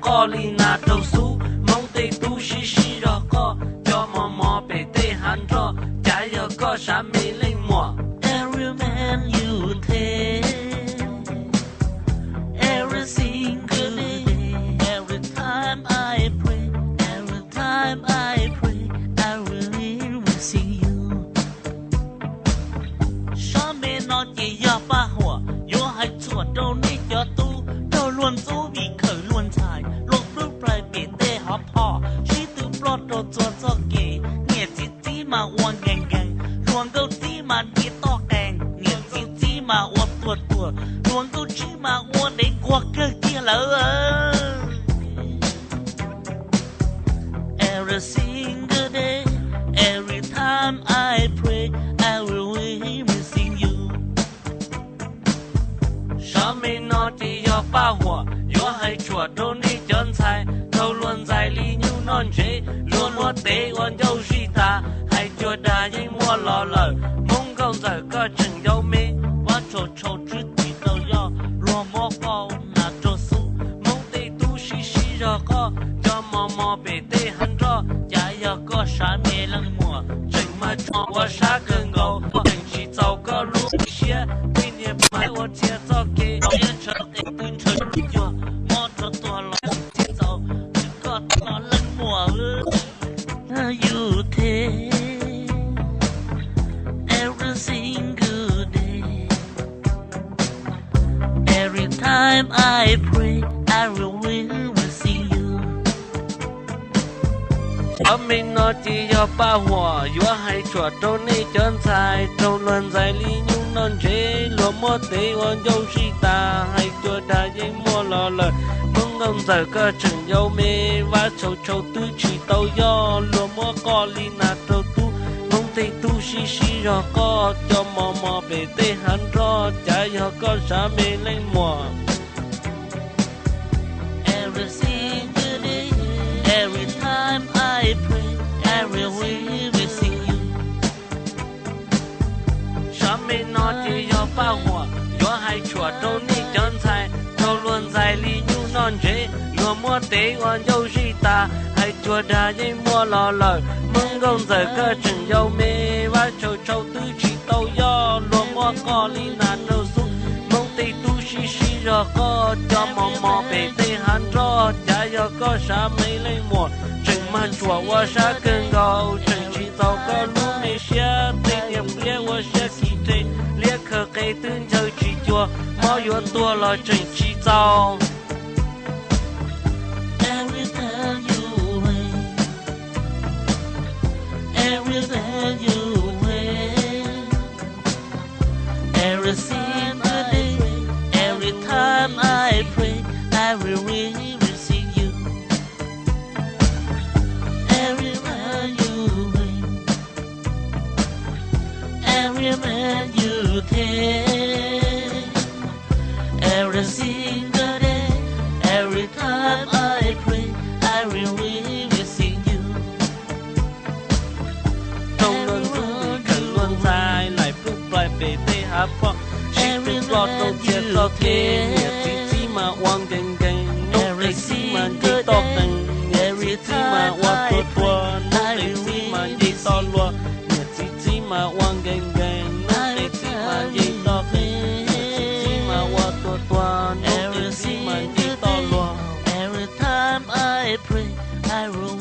có li na đâu su mong tây tu xí xí rồi có cho mò bể tây hắn cho trái giờ có sáng mi lên mùa. Every man you take, every single day, every time I pray, every time I pray, I really will see you. Sao mẹ nói chỉ do ba hùa, yo hay chuột đâu ní cho tu, đâu luôn tu vì khởi luôn xài, lúc lúc phải bị tê hấp họ, chỉ từ plot đâu chuột cho kỹ, nghe chỉ mà uang gang gang, luôn câu chỉ mà đi to càng, nghe chỉ mà uang tua, luôn câu chỉ mà uang để qua cơ kia lỡ. Every single day, every time I pray, I will be missing you. Sao mình nói thì do ba hùa, yo hay chùa đâu ní chân sai, đâu luôn dài lý như non chế, luôn mua tế quan dâu suy ta, hay chùa đà dây mua lò lờ, mong công giờ có chừng dâu mê, Quá trò trò chứ tí tàu do, luôn mò câu nà trò su. mong tế tu xí xí rồi có, cho mò bể tê hắn cho, Chả giờ có sáng mẹ lăng mùa, chừng mà cho我杀更高，等起找个路线，对你买我介绍给。老爷车得蹲车就，摸着多老节奏，这个老冷漠You take every single day, every time I pray, I will see you. Ở mình nói chỉ do ba hùa, yo hay chùa đâu ní chân sai, đâu luôn dài lý nhung non chế, luôn mua tế quan dâu suy ta, hay chùa đà dây mua lò lờ, mong ông giờ có chừng dâu mê, và châu tư chỉ tàu do, luôn mua có li na đâu tu, mong tây tu xí xí rồi có, cho mò bể tê hắn cho, chả giờ có sáng mê lên mùa. Every single day, every time I pray, I will see you. Sao mình nói chỉ do ba hùa, yo hay chùa đâu ní chân sai, đâu luôn dài lý như non chế, luôn mua tế quan dâu suy ta, hay chùa đà dây mua lò lờ, mong công giờ có chừng dâu mê, và châu tư chỉ tàu do, luôn mua có li na đâu su, mong tây tu xí xí rồi có, cho mò bể tê hắn cho, chả giờ có sáng mấy lên mùa, chừng mà chùa我杀更高，chừng chỉ tàu có lũ mê xe, tây niệm lia我sẽ kỳ trê, lia khờ cây tương chơi chỉ chùa, mò yo tua lo chừng chỉ tàu. Every time you wait, every time you wait, every single day, every time I pray, I will see you. Every man you wait, every man you take, every single day, every time I pray, I will see you. Trong luôn tu vì cần luôn dài, lại phúc lại bể tê hạ phó, chỉ phúc lo đâu chết lo thế, chỉ mà oang gành gành, nốt tê chỉ mà đi to tầng, chỉ mà oang tua, nốt tê chỉ mà đi to lua, chỉ mà oang gành gành, nốt tê chỉ mà đi to tầng, chỉ mà oang tua, nốt tê chỉ mà đi to lua. Every time I pray, I will